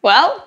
Well,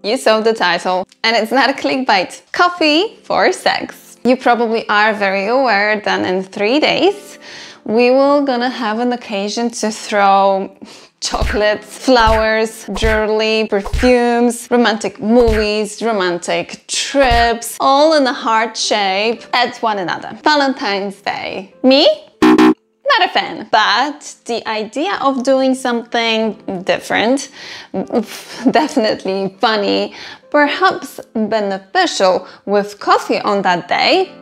you saw the title, and it's not a clickbait. Coffee for sex. You probably are very aware that in 3 days, we will gonna have an occasion to throw chocolates, flowers, jewelry, perfumes, romantic movies, romantic trips, all in a heart shape at one another. Valentine's Day. Me? Not a fan, but the idea of doing something different, definitely funny, perhaps beneficial with coffee on that day,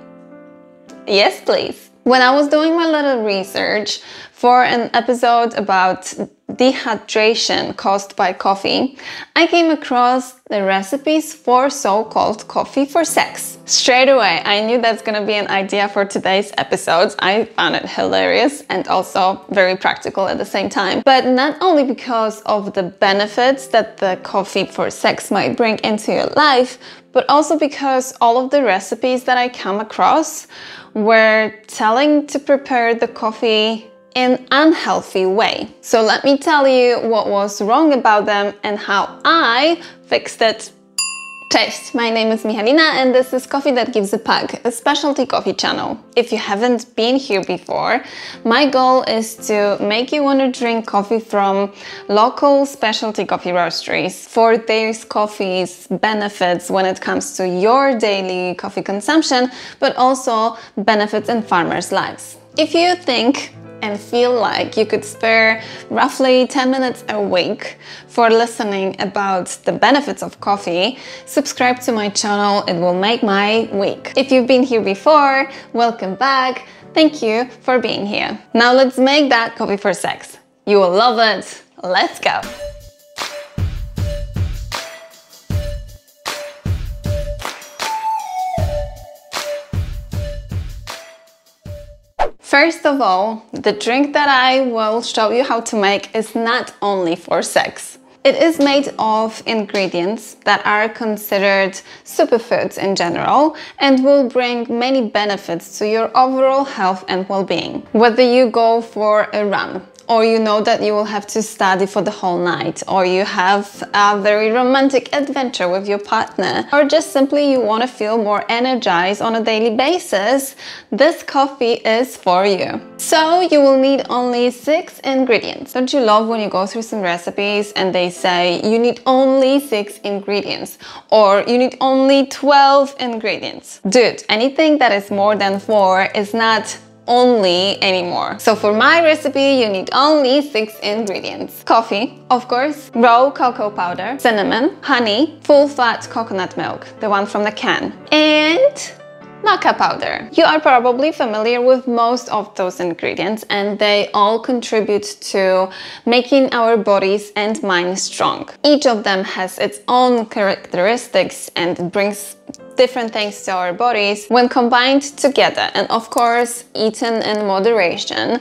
yes please. When I was doing my little research for an episode about dehydration caused by coffee, I came across the recipes for so-called coffee for sex. Straight away, I knew that's gonna be an idea for today's episode. I found it hilarious and also very practical at the same time. But not only because of the benefits that the coffee for sex might bring into your life, but also because all of the recipes that I come across were telling to prepare the coffee in unhealthy way. So let me tell you what was wrong about them and how I fixed it. Cześć, my name is Michalina and this is Coffee That Gives a Pug, a specialty coffee channel. If you haven't been here before, my goal is to make you want to drink coffee from local specialty coffee roasteries for their coffee's benefits when it comes to your daily coffee consumption, but also benefits in farmers' lives. If you think and feel like you could spare roughly 10 minutes a week for listening about the benefits of coffee, subscribe to my channel, it will make my week. If you've been here before, welcome back. Thank you for being here. Now let's make that coffee for sex. You will love it. Let's go. First of all, the drink that I will show you how to make is not only for sex. It is made of ingredients that are considered superfoods in general and will bring many benefits to your overall health and well-being. Whether you go for a run, or you know that you will have to study for the whole night, or you have a very romantic adventure with your partner, or just simply you want to feel more energized on a daily basis, this coffee is for you. So you will need only 6 ingredients. Don't you love when you go through some recipes and they say you need only 6 ingredients or you need only 12 ingredients? Dude, anything that is more than 4 is not only anymore. So for my recipe, you need only 6 ingredients. Coffee, of course, raw cocoa powder, cinnamon, honey, full-fat coconut milk, the one from the can, and Maca powder. You are probably familiar with most of those ingredients and they all contribute to making our bodies and minds strong. Each of them has its own characteristics and brings different things to our bodies when combined together, and of course eaten in moderation.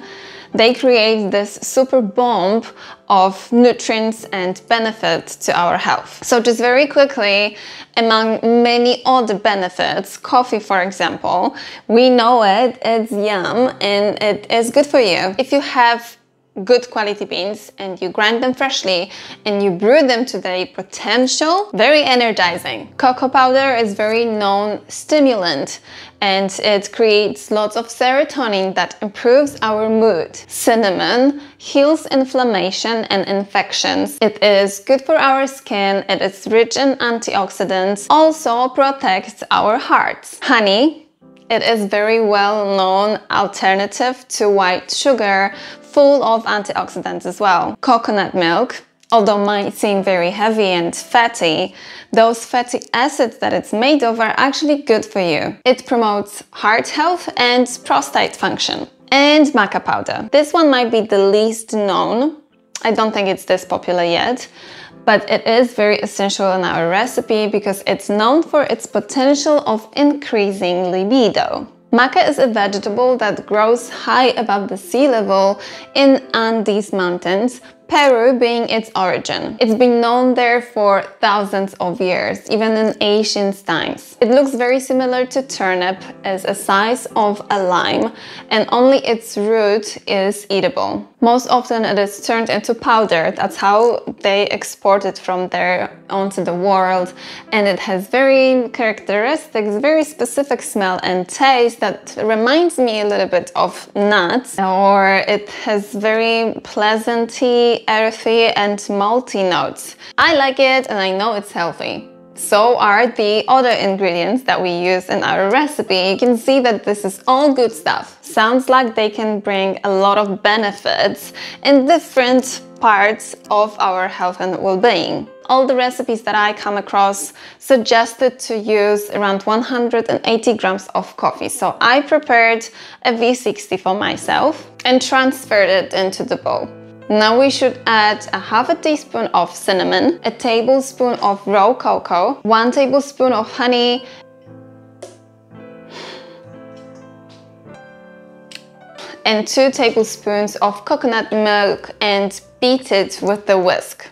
They create this super bomb of nutrients and benefit to our health. So just very quickly, among many other benefits, coffee, for example, we know it's yum and it is good for you. If you have good quality beans and you grind them freshly and you brew them to their potential, very energizing. Cocoa powder is very known stimulant and it creates lots of serotonin that improves our mood. Cinnamon heals inflammation and infections. It is good for our skin. It is rich in antioxidants, also protects our hearts. Honey, it is very well-known alternative to white sugar, full of antioxidants as well. Coconut milk, although might seem very heavy and fatty, those fatty acids that it's made of are actually good for you. It promotes heart health and prostate function. And maca powder. This one might be the least known. I don't think it's this popular yet, but it is very essential in our recipe because it's known for its potential of increasing libido. Maca is a vegetable that grows high above the sea level in Andes Mountains, Peru being its origin. It's been known there for thousands of years, even in ancient times. It looks very similar to turnip, is a size of a lime, and only its root is eatable. Most often it is turned into powder. That's how they export it from there onto the world, and it has very characteristics, very specific smell and taste that reminds me a little bit of nuts, or it has very pleasanty, earthy and malty notes. I like it and I know it's healthy. So are the other ingredients that we use in our recipe. You can see that this is all good stuff. Sounds like they can bring a lot of benefits in different parts of our health and well-being. All the recipes that I come across suggested to use around 180 grams of coffee. So I prepared a V60 for myself and transferred it into the bowl. Now we should add a half a teaspoon of cinnamon, a tablespoon of raw cocoa, 1 tablespoon of honey, and 2 tablespoons of coconut milk, and beat it with the whisk.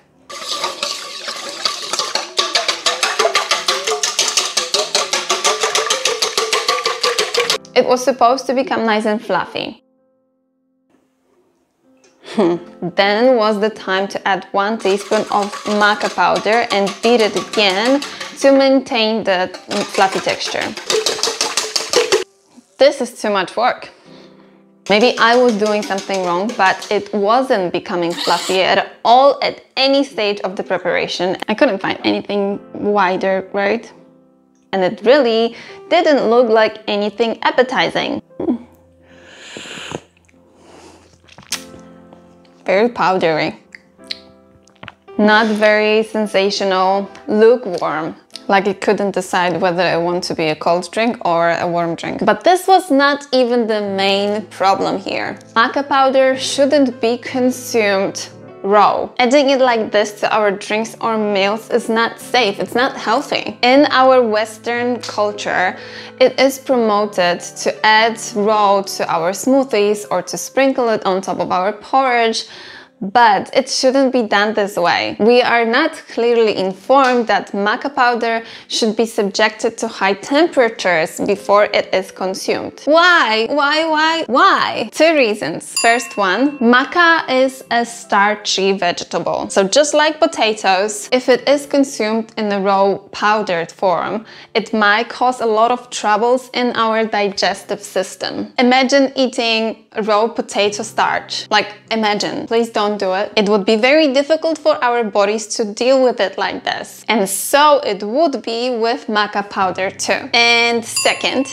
It was supposed to become nice and fluffy. Then was the time to add 1 teaspoon of maca powder and beat it again to maintain the fluffy texture. This is too much work. Maybe I was doing something wrong, but it wasn't becoming fluffy at all at any stage of the preparation. I couldn't find anything wider, right? And it really didn't look like anything appetizing. Very powdery. Not very sensational, lukewarm. Like it couldn't decide whether I want to be a cold drink or a warm drink. But this was not even the main problem here. Maca powder shouldn't be consumed raw. Adding it like this to our drinks or meals is not safe, it's not healthy. In our Western culture, it is promoted to add raw to our smoothies or to sprinkle it on top of our porridge, but it shouldn't be done this way. We are not clearly informed that maca powder should be subjected to high temperatures before it is consumed. Why? Why? 2 reasons. First one, maca is a starchy vegetable. So just like potatoes, if it is consumed in the raw powdered form, it might cause a lot of troubles in our digestive system. Imagine eating raw potato starch. Like, imagine. Please don't do it. It would be very difficult for our bodies to deal with it like this. And so it would be with maca powder too. And second,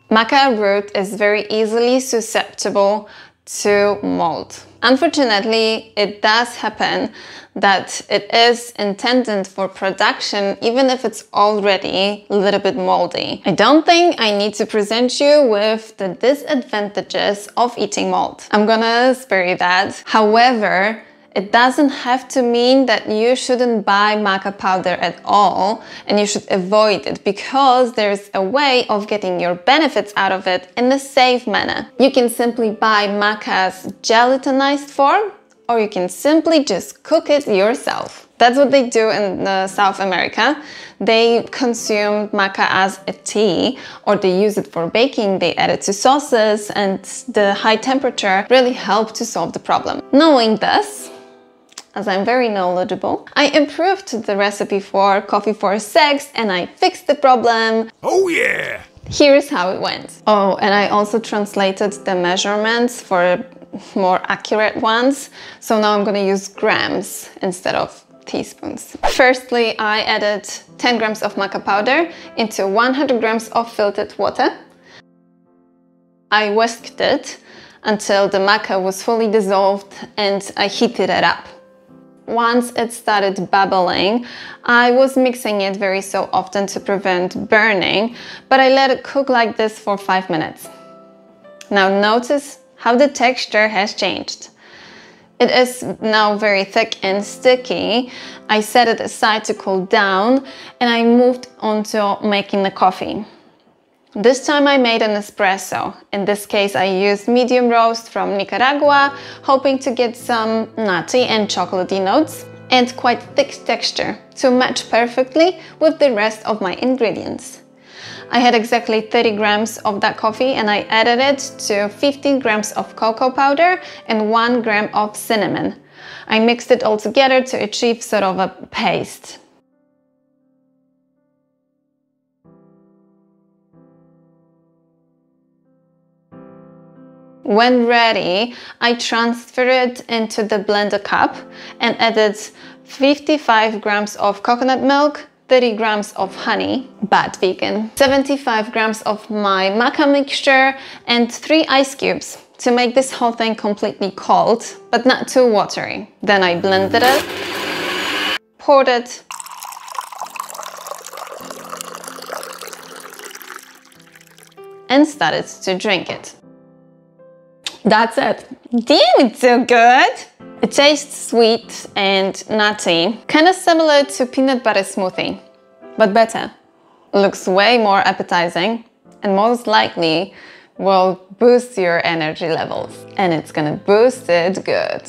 maca root is very easily susceptible to mold. Unfortunately, it does happen that it is intended for production even if it's already a little bit moldy. I don't think I need to present you with the disadvantages of eating mold. I'm gonna spare you that. However, it doesn't have to mean that you shouldn't buy maca powder at all and you should avoid it, because there's a way of getting your benefits out of it in a safe manner. You can simply buy maca's gelatinized form, or you can simply just cook it yourself. That's what they do in South America. They consume maca as a tea, or they use it for baking. They add it to sauces, and the high temperature really helped to solve the problem. Knowing this, as I'm very knowledgeable, I improved the recipe for coffee for sex and I fixed the problem. Oh yeah! Here's how it went. Oh, and I also translated the measurements for more accurate ones. So now I'm gonna use grams instead of teaspoons. Firstly, I added 10 grams of maca powder into 100 grams of filtered water. I whisked it until the maca was fully dissolved and I heated it up. Once it started bubbling, I was mixing it very so often to prevent burning, but I let it cook like this for 5 minutes. Now notice how the texture has changed. It is now very thick and sticky. I set it aside to cool down and I moved on to making the coffee. This time I made an espresso. In this case I used medium roast from Nicaragua, hoping to get some nutty and chocolatey notes and quite thick texture to match perfectly with the rest of my ingredients. I had exactly 30 grams of that coffee and I added it to 15 grams of cocoa powder and 1 gram of cinnamon. I mixed it all together to achieve sort of a paste. When ready, I transferred it into the blender cup and added 55 grams of coconut milk, 30 grams of honey, but vegan, 75 grams of my maca mixture and 3 ice cubes to make this whole thing completely cold, but not too watery. Then I blended it, poured it, and started to drink it. That's it. Damn, it's so good! It tastes sweet and nutty, kind of similar to peanut butter smoothie, but better. Looks way more appetizing and most likely will boost your energy levels, and it's gonna boost it good.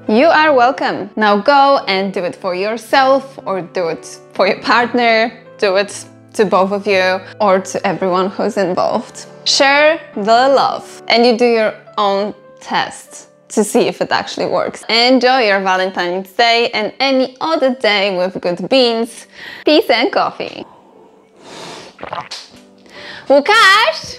You are welcome. Now go and do it for yourself or do it for your partner, do it to both of you or to everyone who's involved. Share the love and you do your own test to see if it actually works. Enjoy your Valentine's Day and any other day with good beans, peace and coffee. Łukasz!